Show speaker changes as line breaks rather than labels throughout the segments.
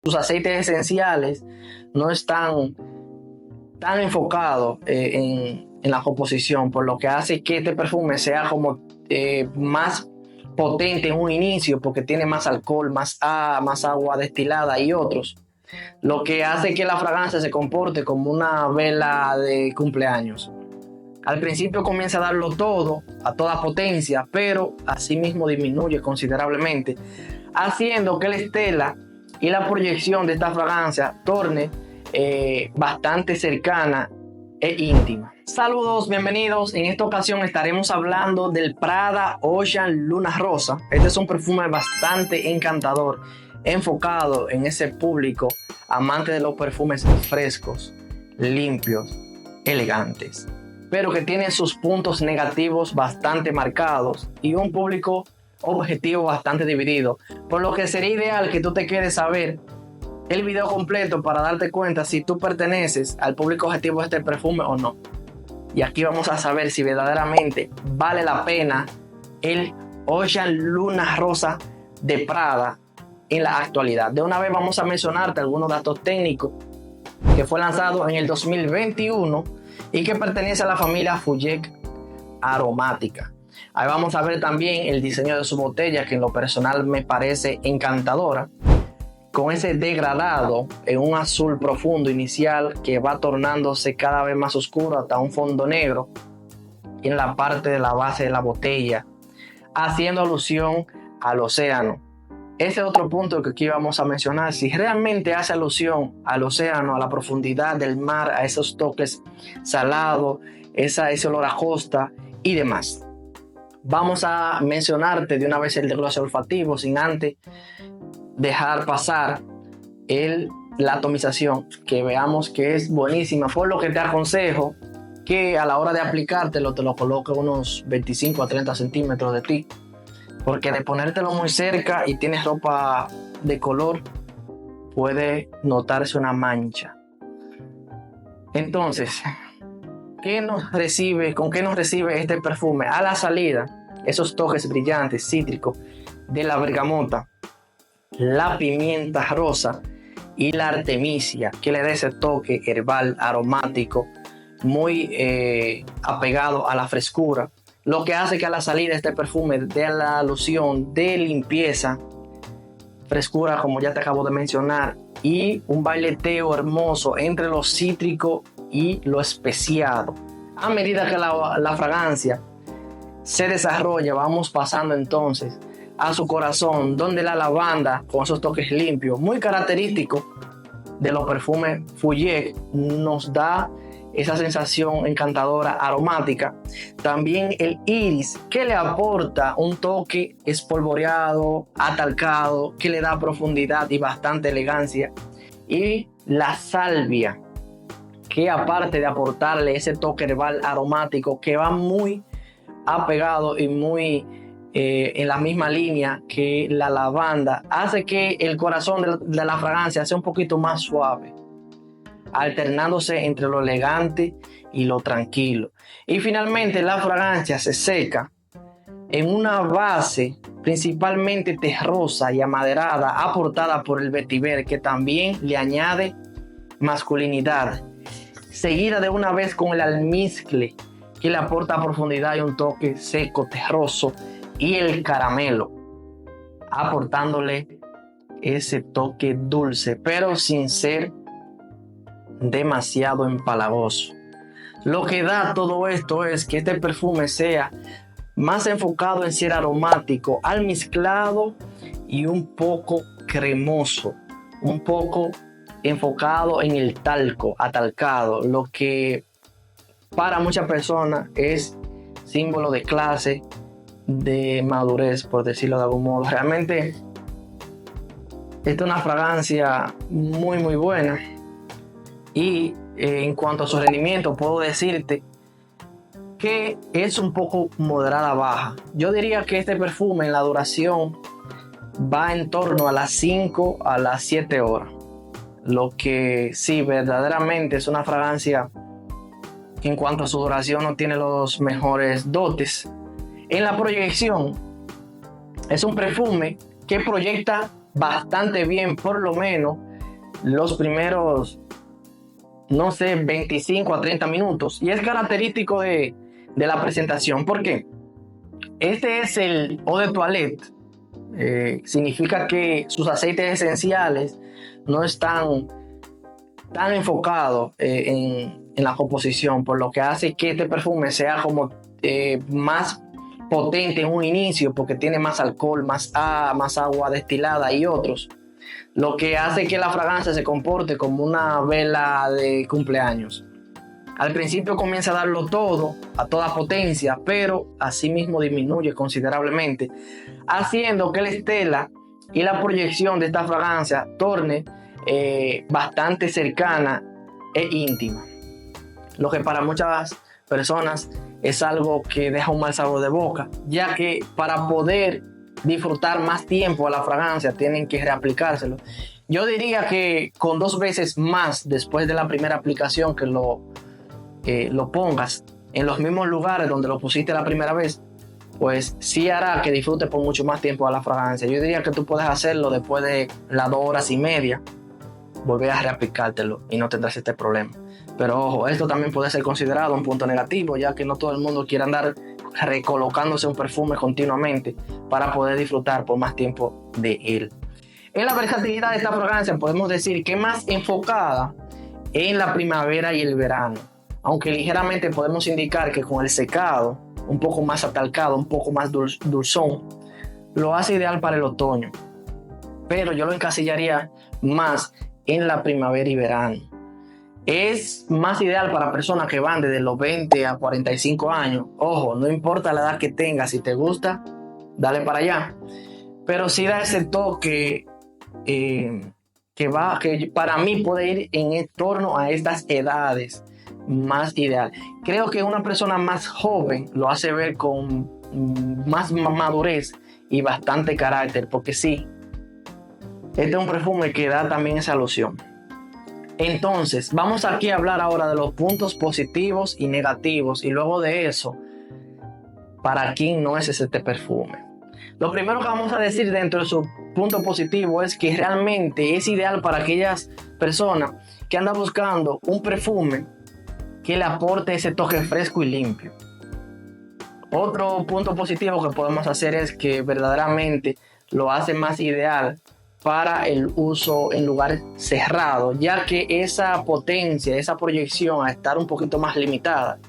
sus aceites esenciales no están tan enfocados en la composición, por lo que hace que este perfume sea como más potente en un inicio, porque tiene más alcohol, más agua destilada y otros, lo que hace que la fragancia se comporte como una vela de cumpleaños. Al principio comienza a darlo todo, a toda potencia, pero asimismo disminuye considerablemente, haciendo que la estela y la proyección de esta fragancia torne bastante cercana e íntima. Saludos, bienvenidos. En esta ocasión estaremos hablando del Prada Ocean Luna Rosa. Este es un perfume bastante encantador, enfocado en ese público amante de los perfumes frescos, limpios, elegantes, pero que tiene sus puntos negativos bastante marcados y un público objetivo bastante dividido, por lo que sería ideal que tú te quedes a ver el video completo para darte cuenta si tú perteneces al público objetivo de este perfume o no. Y aquí vamos a saber si verdaderamente vale la pena el Ocean Luna Rosa de Prada en la actualidad. De una vez vamos a mencionarte algunos datos técnicos, que fue lanzado en el 2021 y que pertenece a la familia Fullec Aromática. Ahí vamos a ver también el diseño de su botella, que en lo personal me parece encantadora, con ese degradado en un azul profundo inicial que va tornándose cada vez más oscuro hasta un fondo negro en la parte de la base de la botella, haciendo alusión al océano. Ese es otro punto que aquí vamos a mencionar, si realmente hace alusión al océano, a la profundidad del mar, a esos toques salados, ese olor a costa y demás. Vamos a mencionarte de una vez el desglose olfativo sin antes dejar pasar la atomización, que veamos que es buenísima, por lo que te aconsejo que a la hora de aplicártelo te lo coloques unos 25 a 30 centímetros de ti, porque de ponértelo muy cerca y tienes ropa de color puede notarse una mancha. Entonces, ¿con qué nos recibe este perfume? A la salida, esos toques brillantes, cítricos de la bergamota, la pimienta rosa y la artemisia, que le da ese toque herbal, aromático, muy apegado a la frescura, lo que hace que a la salida este perfume dé la alusión de limpieza, frescura, como ya te acabo de mencionar, y un baileteo hermoso entre lo cítrico y lo especiado. A medida que la fragancia se desarrolla, vamos pasando entonces a su corazón, donde la lavanda, con esos toques limpios, muy característicos de los perfumes Fullec, nos da esa sensación encantadora, aromática. También el iris, que le aporta un toque espolvoreado, atalcado, que le da profundidad y bastante elegancia. Y la salvia, que aparte de aportarle ese toque herbal aromático, que va muy apegado y muy en la misma línea que la lavanda, hace que el corazón de la fragancia sea un poquito más suave, alternándose entre lo elegante y lo tranquilo. Y finalmente la fragancia se seca en una base principalmente terrosa y amaderada, aportada por el vetiver, que también le añade masculinidad, seguida de una vez con el almizcle, que le aporta profundidad y un toque seco, terroso, y el caramelo, aportándole ese toque dulce, pero sin ser demasiado empalagoso. Lo que da todo esto es que este perfume sea más enfocado en ser aromático, almizclado y un poco cremoso, un poco enfocado en el talco, atalcado, lo que para muchas personas es símbolo de clase, de madurez, por decirlo de algún modo. Realmente esta es una fragancia muy muy buena, y en cuanto a su rendimiento puedo decirte que es un poco moderada baja. Yo diría que este perfume en la duración va en torno a las 5 a las 7 horas, lo que sí, verdaderamente es una fragancia que en cuanto a su duración no tiene los mejores dotes. En la proyección, es un perfume que proyecta bastante bien, por lo menos los primeros, no sé, 25 a 30 minutos. Y es característico de la presentación. ¿Por qué? Este es el eau de toilette. Significa que sus aceites esenciales no están tan enfocados en la composición, por lo que hace que este perfume sea como más potente en un inicio, porque tiene más alcohol, más agua destilada y otros, lo que hace que la fragancia se comporte como una vela de cumpleaños. Al principio comienza a darlo todo, a toda potencia, pero asimismo disminuye considerablemente, haciendo que la estela y la proyección de esta fragancia torne bastante cercana e íntima. Lo que para muchas personas es algo que deja un mal sabor de boca, ya que para poder disfrutar más tiempo a la fragancia tienen que reaplicárselo. Yo diría que con 2 veces más después de la primera aplicación que lo pongas en los mismos lugares donde lo pusiste la primera vez, pues sí hará que disfrutes por mucho más tiempo a la fragancia. Yo diría que tú puedes hacerlo después de las 2 horas y media, volver a reaplicártelo y no tendrás este problema. Pero ojo, esto también puede ser considerado un punto negativo, ya que no todo el mundo quiere andar recolocándose un perfume continuamente para poder disfrutar por más tiempo de él. En la versatilidad de esta fragancia podemos decir que es más enfocada en la primavera y el verano, aunque ligeramente podemos indicar que con el secado, un poco más atalcado, un poco más dulzón, lo hace ideal para el otoño. Pero yo lo encasillaría más en la primavera y verano. Es más ideal para personas que van desde los 20 a 45 años. Ojo, no importa la edad que tengas, si te gusta, dale para allá. Pero sí da ese toque que para mí puede ir en torno a estas edades más ideal. Creo que una persona más joven lo hace ver con más madurez y bastante carácter, porque sí, este es un perfume que da también esa alusión. Entonces, vamos aquí a hablar ahora de los puntos positivos y negativos, y luego de eso, ¿para quién no es este perfume? Lo primero que vamos a decir dentro de su punto positivo es que realmente es ideal para aquellas personas que andan buscando un perfume que le aporte ese toque fresco y limpio. Otro punto positivo que podemos hacer es que verdaderamente lo hace más ideal para el uso en lugares cerrados, ya que esa potencia, esa proyección, a estar un poquito más limitada,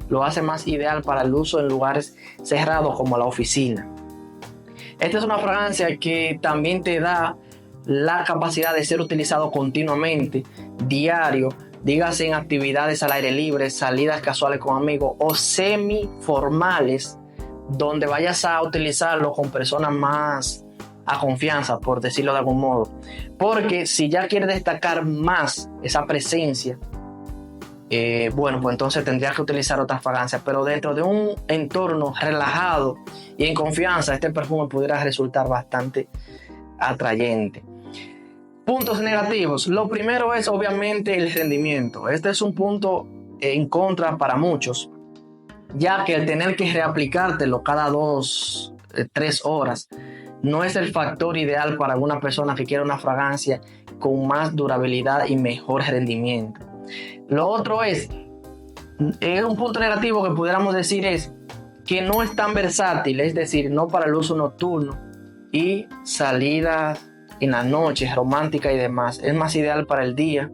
lo hace más ideal para el uso en lugares cerrados como la oficina. Esta es una fragancia que también te da la capacidad de ser utilizado continuamente, diario, dígase en actividades al aire libre, salidas casuales con amigos o semi-formales, donde vayas a utilizarlo con personas más a confianza, por decirlo de algún modo. Porque si ya quieres destacar más esa presencia, bueno, pues entonces tendrías que utilizar otras fragancias, pero dentro de un entorno relajado y en confianza, este perfume pudiera resultar bastante atrayente. Puntos negativos. Lo primero es obviamente el rendimiento. Este es un punto en contra para muchos, ya que el tener que reaplicártelo cada 2, 3 horas no es el factor ideal para alguna persona que quiera una fragancia con más durabilidad y mejor rendimiento. Lo otro es un punto negativo que pudiéramos decir es que no es tan versátil, es decir, no para el uso nocturno y salidas en las noches, romántica y demás. Es más ideal para el día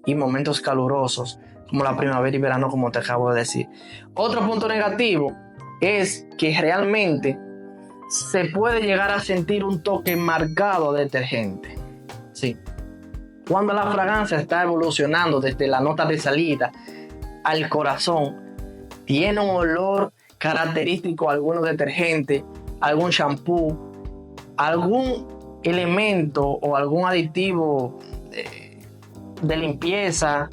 y momentos calurosos como la primavera y verano, como te acabo de decir. Otro punto negativo es que realmente se puede llegar a sentir un toque marcado de detergente. Sí. Cuando la fragancia está evolucionando desde la nota de salida al corazón, tiene un olor característico a algún detergente, algún shampoo, algún elemento o algún aditivo de limpieza,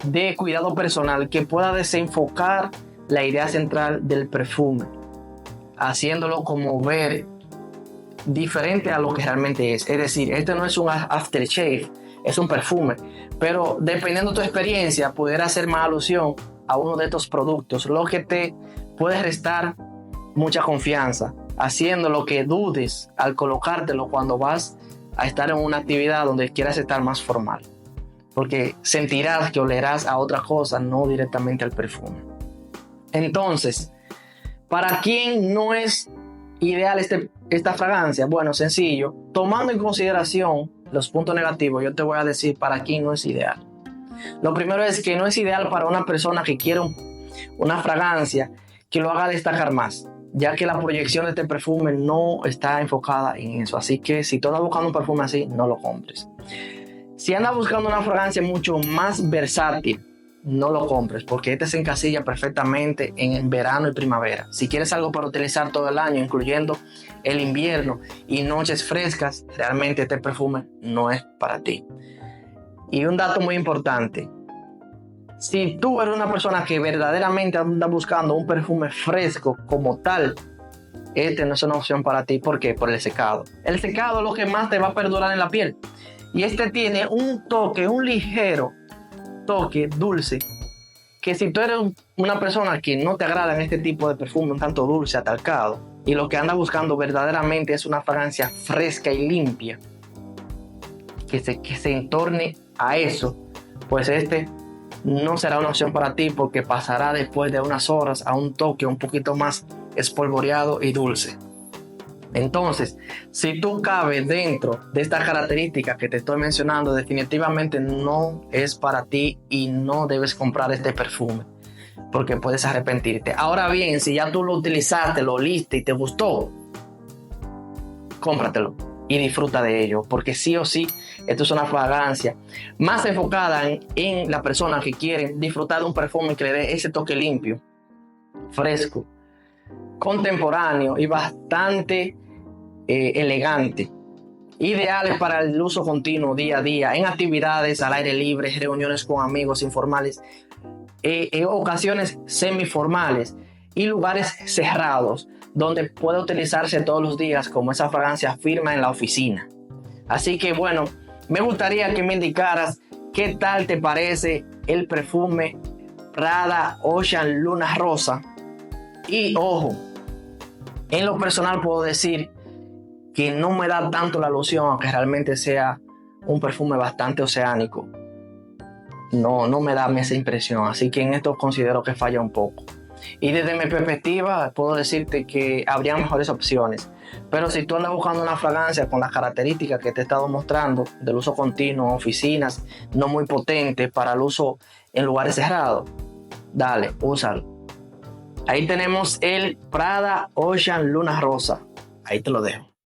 de cuidado personal que pueda desenfocar la idea central del perfume, haciéndolo como ver diferente a lo que realmente es. Es decir, este no es un aftershave, es un perfume, pero dependiendo de tu experiencia pudiera hacer más alusión a uno de estos productos, lo que te puede restar mucha confianza, haciendo lo que dudes al colocártelo cuando vas a estar en una actividad donde quieras estar más formal, porque sentirás que olerás a otra cosa, no directamente al perfume. Entonces, ¿para quién no es ideal esta fragancia? Bueno, sencillo, tomando en consideración los puntos negativos, yo te voy a decir para quién no es ideal. Lo primero es que no es ideal para una persona que quiere una fragancia que lo haga destacar más, ya que la proyección de este perfume no está enfocada en eso. Así que si tú andas buscando un perfume así, no lo compres. Si andas buscando una fragancia mucho más versátil, no lo compres, porque este se encasilla perfectamente en verano y primavera. Si quieres algo para utilizar todo el año, incluyendo el invierno y noches frescas, realmente este perfume no es para ti. Y un dato muy importante: si tú eres una persona que verdaderamente anda buscando un perfume fresco como tal, este no es una opción para ti. ¿Por qué? Por el secado. El secado es lo que más te va a perdurar en la piel. Y este tiene un toque, un ligero toque dulce, que si tú eres una persona que no te agrada en este tipo de perfume un tanto dulce, atalcado, y lo que anda buscando verdaderamente es una fragancia fresca y limpia, que se entorne a eso, pues este no será una opción para ti, porque pasará después de unas horas a un toque un poquito más espolvoreado y dulce. Entonces, si tú cabes dentro de estas características que te estoy mencionando, definitivamente no es para ti y no debes comprar este perfume, porque puedes arrepentirte. Ahora bien, si ya tú lo utilizaste, lo oliste y te gustó, cómpratelo y disfruta de ello, porque sí o sí, esto es una fragancia más enfocada en la persona que quiere disfrutar de un perfume que le dé ese toque limpio, fresco, contemporáneo y bastante elegante. Ideales para el uso continuo día a día, en actividades al aire libre, reuniones con amigos informales, ocasiones semiformales y lugares cerrados, donde puede utilizarse todos los días como esa fragancia firma en la oficina. Así que bueno, me gustaría que me indicaras qué tal te parece el perfume Prada Ocean Luna Rosa. Y ojo, en lo personal puedo decir que no me da tanto la alusión, aunque realmente sea un perfume bastante oceánico. No me da esa impresión, así que en esto considero que falla un poco. Y desde mi perspectiva puedo decirte que habría mejores opciones, pero si tú andas buscando una fragancia con las características que te he estado mostrando, del uso continuo, oficinas, no muy potente para el uso en lugares cerrados, dale, úsalo. Ahí tenemos el Prada Ocean Luna Rosa, ahí te lo dejo.